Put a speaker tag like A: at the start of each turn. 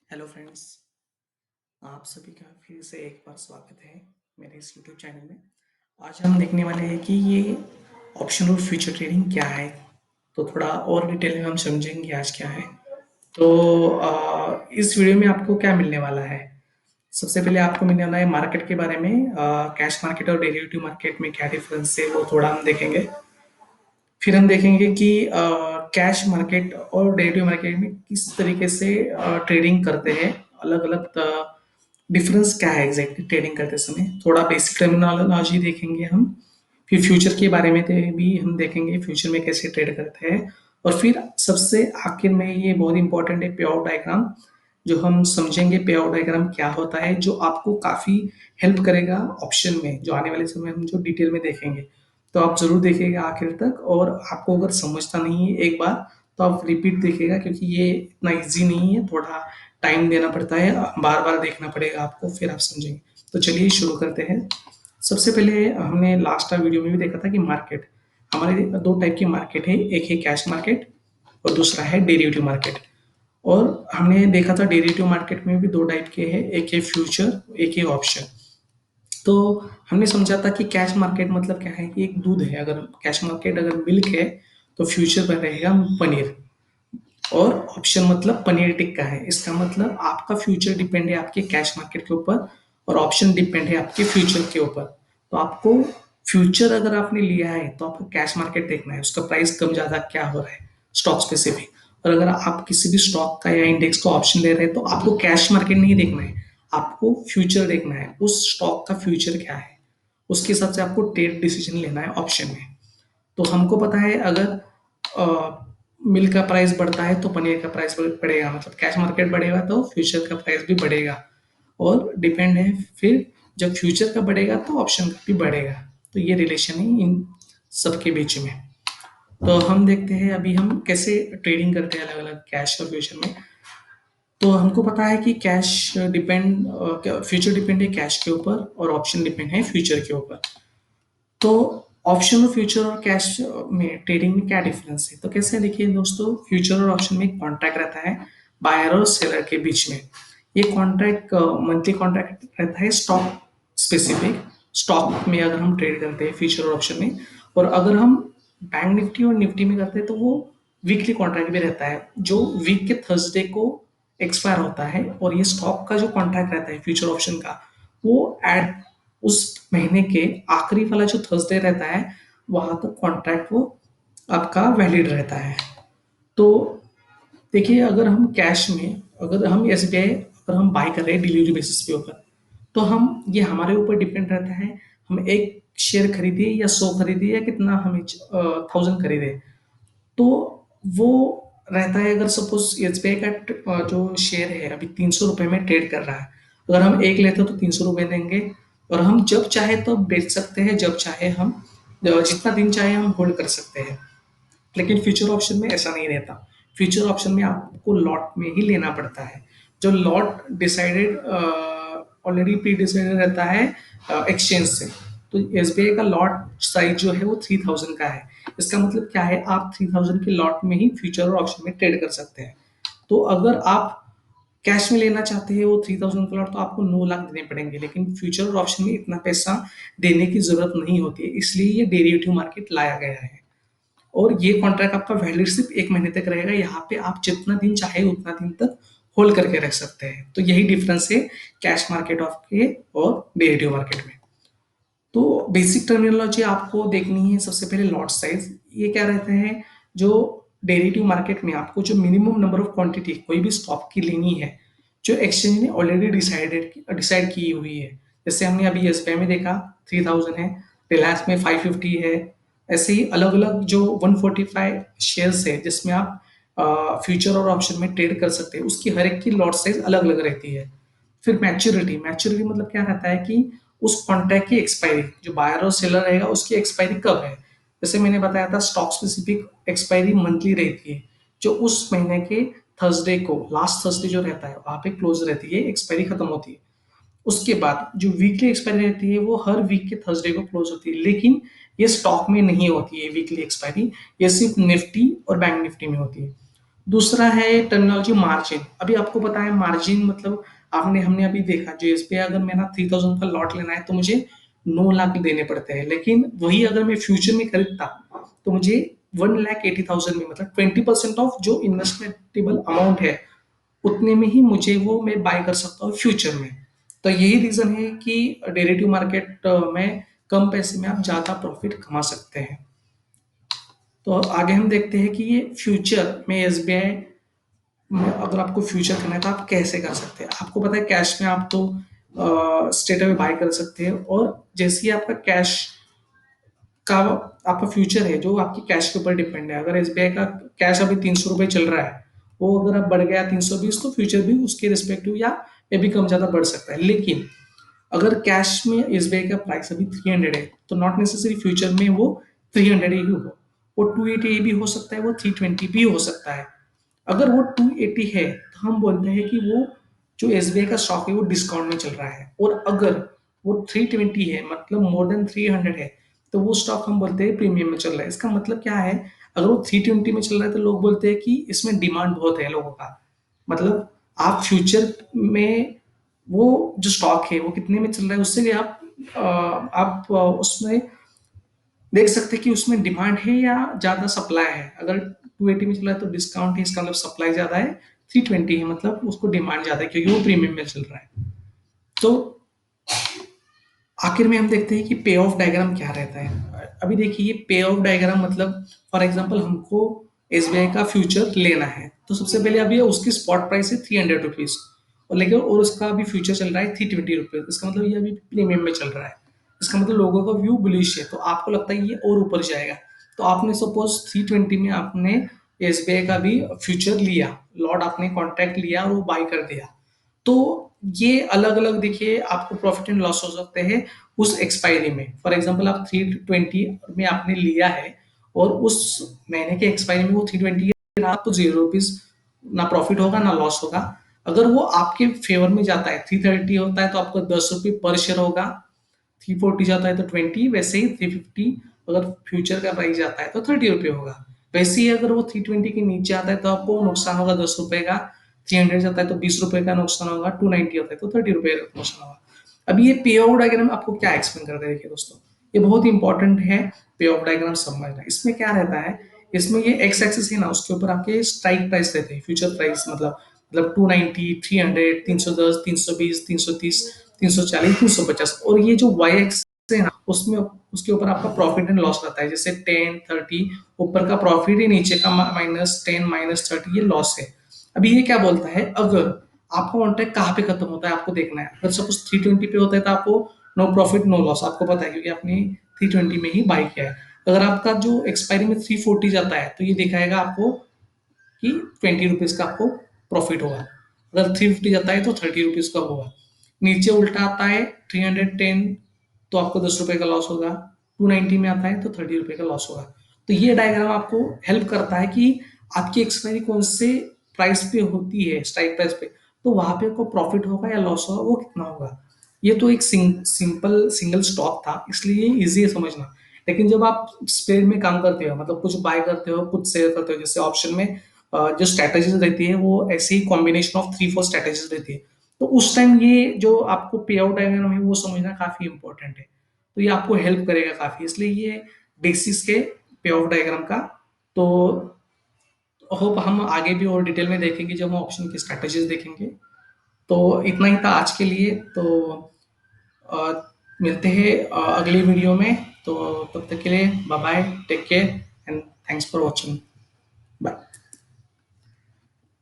A: Hello friends, आप सभी का फिर से एक बार स्वागत है मेरे इस यूट्यूब चैनल में। आज हम देखने वाले हैं कि ये ऑप्शनल फ्यूचर ट्रेडिंग क्या है। तो थोड़ा और डिटेल में हम समझेंगे आज क्या है। तो इस वीडियो में आपको क्या मिलने वाला है। सबसे पहले आपको मिलने वाला है मार्केट के बारे में। कैश मार्केट और डेरिवेटिव मार्केट में क्या डिफरेंस है वो थोड़ा हम देखेंगे। फिर हम देखेंगे कि कैश मार्केट और डेरिवेटिव मार्केट में किस तरीके से ट्रेडिंग करते हैं। अलग अलग डिफरेंस क्या है एग्जैक्टली ट्रेडिंग करते समय। थोड़ा बेसिक टर्मिनोलॉजी देखेंगे हम। फिर फ्यूचर के बारे में भी हम देखेंगे, फ्यूचर में कैसे ट्रेड करते हैं। और फिर सबसे आखिर में ये बहुत इंपॉर्टेंट है पे आउट डायग्राम, जो हम समझेंगे पे आउट डायग्राम क्या होता है, जो आपको काफी हेल्प करेगा ऑप्शन में, जो आने वाले समय हम जो डिटेल में देखेंगे। तो आप जरूर देखिएगा आखिर तक। और आपको अगर समझता नहीं है एक बार तो आप रिपीट देखिएगा, क्योंकि ये इतना इजी नहीं है, थोड़ा टाइम देना पड़ता है, बार बार देखना पड़ेगा आपको, फिर आप समझेंगे। तो चलिए शुरू करते हैं। सबसे पहले हमने लास्ट वीडियो में भी देखा था कि मार्केट, हमारे दो टाइप की मार्केट है, एक है कैश मार्केट और दूसरा है डेरिवेटिव मार्केट। और हमने देखा था डेरिवेटिव मार्केट में भी दो टाइप के हैं, एक है फ्यूचर, एक है ऑप्शन। तो हमने समझा था कि कैश मार्केट मतलब क्या है कि एक दूध है, अगर कैश मार्केट अगर मिल्क है तो फ्यूचर में रहेगा पनीर। और ऑप्शन मतलब पनीर टिक्का है। इसका मतलब आपका फ्यूचर डिपेंड है आपके कैश मार्केट के ऊपर और ऑप्शन डिपेंड है आपके फ्यूचर के ऊपर। तो आपको फ्यूचर अगर आपने लिया है तो आपको कैश मार्केट देखना है, उसका प्राइस कम ज्यादा क्या हो रहा है, स्टॉक स्पेसिफिक। और अगर आप किसी भी स्टॉक का या इंडेक्स का ऑप्शन ले रहे हैं तो आपको कैश मार्केट नहीं देखना है, आपको फ्यूचर देखना है, उस स्टॉक का फ्यूचर क्या है, उसके हिसाब से आपको ट्रेड डिसीजन लेना है ऑप्शन में। तो हमको पता है अगर मिल्क का प्राइस बढ़ता है तो पनीर का प्राइस बढ़ेगा, मतलब कैश मार्केट बढ़ेगा तो फ्यूचर का प्राइस भी बढ़ेगा। और डिपेंड है फिर, जब फ्यूचर का बढ़ेगा तो ऑप्शन का भी बढ़ेगा। तो ये रिलेशन है इन सबके बीच में। तो हम देखते हैं अभी हम कैसे ट्रेडिंग करते हैं अलग अलग कैश और फ्यूचर में। तो हमको पता है कि कैश डिपेंड, फ्यूचर डिपेंड है कैश के ऊपर और ऑप्शन डिपेंड है फ्यूचर के ऊपर। तो ऑप्शन और फ्यूचर और कैश में ट्रेडिंग में क्या डिफरेंस है, तो कैसे देखिए दोस्तों, फ्यूचर और ऑप्शन में एक कॉन्ट्रैक्ट रहता है बायर और सेलर के बीच में। ये कॉन्ट्रैक्ट मंथली कॉन्ट्रैक्ट रहता है स्टॉक स्पेसिफिक। स्टॉक में अगर हम ट्रेड करते हैं फ्यूचर और ऑप्शन में, और अगर हम बैंक निफ्टी और निफ्टी में करते हैं तो वो वीकली कॉन्ट्रैक्ट भी रहता है, जो वीक के थर्सडे को एक्सपायर होता है। और ये स्टॉक का जो कॉन्ट्रैक्ट रहता है फ्यूचर ऑप्शन का, वो एट उस महीने के आखिरी वाला जो थर्सडे रहता है वहां तक कॉन्ट्रैक्ट वो आपका वैलिड रहता है। तो देखिए, अगर हम कैश में, अगर हम एसबीआई अगर हम बाय कर रहे हैं डिलीवरी बेसिस पे ऊपर, तो हम ये हमारे ऊपर डिपेंड रहता है, हम एक शेयर खरीदे या 100 खरीदे या कितना हमें 1000 खरीदे। तो वो रहता है, अगर सपोज एसबीआई का जो शेयर है अभी 300 रुपये में ट्रेड कर रहा है, अगर हम एक लेते हो तो 300 रुपये देंगे। और हम जब चाहे तो बेच सकते हैं, जब चाहे हम जितना दिन चाहे हम होल्ड कर सकते हैं। लेकिन फ्यूचर ऑप्शन में ऐसा नहीं रहता। फ्यूचर ऑप्शन में आपको लॉट में ही लेना पड़ता है, जो lot decided already pre decided रहता है एक्सचेंज से। तो एसबीआई का लॉट साइज जो है वो 3000 का है। इसका मतलब क्या है, आप 3000 के लॉट में ही फ्यूचर और ऑप्शन में ट्रेड कर सकते हैं। तो अगर आप कैश में लेना चाहते हैं वो 3000 का लॉट, तो आपको 9 लाख देने पड़ेंगे, लेकिन फ्यूचर और ऑप्शन में इतना पैसा देने की जरूरत नहीं होती है, इसलिए ये डेरिवेटिव मार्केट लाया गया है। और ये कॉन्ट्रैक्ट आपका वैलिड सिर्फ 1 महीने तक रहेगा, यहाँ पे आप जितना दिन चाहे उतना दिन तक होल्ड करके रख सकते हैं। तो यही डिफरेंस है कैश मार्केट ऑफ के और डेरिवेटिव मार्केट में। तो बेसिक टर्मिनोलॉजी आपको देखनी है। सबसे पहले लॉट साइज, ये क्या रहता है, जो डेरिवेटिव मार्केट में आपको जो मिनिमम नंबर ऑफ क्वांटिटी कोई भी स्टॉक की लेनी है, जो एक्सचेंज ने ऑलरेडी डिसाइड की हुई है। जैसे हमने अभी एसबीआई में देखा 3000 है, रिलायंस में 550 है। ऐसे ही अलग अलग जो 145 शेयर्स है जिसमें आप फ्यूचर और ऑप्शन में ट्रेड कर सकते हैं, उसकी हर एक की लॉट साइज अलग अलग रहती है। फिर मैच्योरिटी, मैच्योरिटी मतलब क्या रहता है कि उस कॉन्ट्रैक्ट की एक्सपायरी, जो बायर और सेलर रहेगा उसकी एक्सपायरी कब है। जैसे मैंने बताया था स्टॉक स्पेसिफिक एक्सपायरी मंथली रहती है, जो उस महीने के थर्सडे को, लास्ट थर्सडे जो रहता है वहां पे क्लोज रहती है, एक्सपायरी खत्म होती है। उसके बाद जो वीकली एक्सपायरी रहती है वो हर वीक के थर्सडे को क्लोज होती है, लेकिन ये स्टॉक में नहीं होती है वीकली एक्सपायरी, ये सिर्फ निफ्टी और बैंक निफ्टी में होती है। दूसरा है टर्मिनोलॉजी मार्जिन। अभी आपको पता है मार्जिन मतलब आपने हमने अभी देखा जो एसबीआई अगर मेरा 3000 का लॉट लेना है तो मुझे 9 लाख देने पड़ते हैं, लेकिन वही अगर मैं फ्यूचर में खरीदता तो मुझे 1,80,000 में मतलब 20% ऑफ जो इन्वेस्टमेंटेबल अमाउंट है उतने में ही मुझे वो मैं बाय कर सकता हूँ फ्यूचर में। तो यही रीजन है कि डेरिवेटिव मार्केट में कम पैसे में आप ज्यादा प्रॉफिट कमा सकते हैं। तो आगे हम देखते हैं कि ये फ्यूचर में एसबीआई में अगर आपको फ्यूचर करना है तो आप कैसे कर सकते हैं। आपको पता है कैश में आप तो स्ट्रेट अवे बाय कर सकते हैं, और जैसे ही आपका कैश का आपका फ्यूचर है जो आपकी कैश के ऊपर डिपेंड है। अगर एसबीआई का कैश अभी 300 रुपये चल रहा है, वो अगर अब बढ़ गया 320, तो फ्यूचर भी उसके रिस्पेक्टिव या ये भी कम ज्यादा बढ़ सकता है। लेकिन अगर कैश में एसबीआई का प्राइस अभी 300 है तो नॉट नेसेसरी फ्यूचर में वो 300 ही हो, वो 280 भी हो सकता है, वो 320 भी हो सकता है। अगर वो 280 है तो हम बोलते हैं कि वो जो एसबीआई का स्टॉक है वो डिस्काउंट में चल रहा है, और अगर वो 320 है मतलब मोर देन 300 है तो वो स्टॉक हम बोलते हैं प्रीमियम में चल रहा है। इसका मतलब क्या है, अगर वो 320 में चल रहा है तो लोग बोलते हैं कि इसमें डिमांड बहुत है लोगों का। मतलब आप फ्यूचर में वो जो स्टॉक है वो कितने में चल रहा है उससे भी उसमें देख सकते हैं कि उसमें डिमांड है या ज्यादा सप्लाई है। अगर 280 में चल रहा है तो डिस्काउंट है, इसका मतलब सप्लाई ज्यादा है। 320 है मतलब उसको डिमांड ज्यादा है क्योंकि वो प्रीमियम में चल रहा है। तो आखिर में हम देखते हैं कि पे ऑफ डायग्राम क्या रहता है। अभी देखिए पे ऑफ डायग्राम मतलब फॉर एग्जांपल हमको एसबीआई का फ्यूचर लेना है तो सबसे पहले अभी उसकी स्पॉट प्राइस है 300 रुपीज, और लेकिन और उसका अभी फ्यूचर चल रहा है 320 रुपीज। इसका मतलब ये अभी प्रीमियम में चल रहा है। इसका मतलब लोगों का व्यू बुलिश है, तो आपको लगता है ये और ऊपर जाएगा। तो आपने सपोज 320 में आपने एसबीआई का भी फ्यूचर लिया, लॉट आपने कॉन्ट्रैक्ट लिया और वो बाई कर दिया। तो ये अलग अलग देखिए आपको प्रॉफिट एंड लॉस हो सकते हैं उस एक्सपायरी में। फॉर एग्जांपल आप 320 में आपने लिया है और उस महीने के एक्सपायरी में वो 320 रहा तो 0 रुपीज ना प्रॉफिट होगा ना लॉस होगा। अगर वो आपके फेवर में जाता है 330 होता है तो आपको 10 रुपये पर शेयर होगा, 340 जाता है तो 20, वैसे ही 350 अगर फ्यूचर का प्राइस जाता है तो 30 रुपये होगा। वैसे ही अगर वो 320 के नीचे आता है तो आपको नुकसान होगा 10 रुपए का, 300 जाता है तो 20 रुपए का नुकसान होगा, 290 होता है तो 30 रुपए का नुकसान होगा। अभी ये पे आउट डायग्राम आपको क्या एक्सप्लेन करता है, देखिए दोस्तों ये बहुत इंपॉर्टेंट है पे ऑफ डायग्राम समझना। इसमें क्या रहता है, इसमें ये एक्स एक्सिस है ना उसके ऊपर आपके स्ट्राइक प्राइस रहते हैं, फ्यूचर प्राइस मतलब 290, 300, 310, 320, 330, 340, 350, और ये जो वाई एक्स है ना उसमें उसके ऊपर आपका प्रॉफिट एंड लॉस रहता है। जैसे 10, 30 ऊपर का प्रॉफिट है, नीचे का -10 -30 ये लॉस है। अभी ये क्या बोलता है, अगर आपका कॉन्ट्रैक्ट कहाँ पे खत्म होता है आपको देखना है। अगर सपोज 320 पे होता है तो आपको नो प्रॉफिट नो लॉस आपको पता है क्योंकि आपने 320 में ही बाई किया है। अगर आपका जो एक्सपायरी में 340 जाता है तो ये दिखाएगा आपको कि 20 रुपीज का आपको प्रॉफिट होगा। अगर 350 जाता है तो 30 रुपीज का होगा। नीचे उल्टा आता है 310 तो आपको 10 रुपए का लॉस होगा, 290 में आता है तो 30 रुपए का लॉस होगा। तो ये डायग्राम आपको हेल्प करता है कि आपकी एक्सपायरी कौन से प्राइस पे होती है, स्ट्राइक प्राइस पे, तो वहां पे आपको प्रॉफिट होगा या लॉस होगा वो कितना होगा। ये तो एक सिंपल सिंगल स्टॉक था इसलिए इजी है समझना। लेकिन जब आप स्पेड में काम करते हो मतलब कुछ बाय करते हो कुछ सेल करते हो, जैसे ऑप्शन में जो स्ट्रेटेजीज रहती है वो ऐसे ही कॉम्बिनेशन ऑफ 3-4 स्ट्रेटेजीज रहती है, तो उस टाइम ये जो आपको पे आउट डायग्राम है वो समझना काफी इंपॉर्टेंट है। तो ये आपको हेल्प करेगा काफी, इसलिए ये बेसिस के पे आउट डायग्राम का। तो होप हम आगे भी और डिटेल में देखेंगे जब हम ऑप्शन की स्ट्रेटेजीज देखेंगे। तो इतना ही था आज के लिए। तो अ, मिलते हैं अगली वीडियो में। तो तब तक के लिए bye bye, take care and thanks for watching. Bye.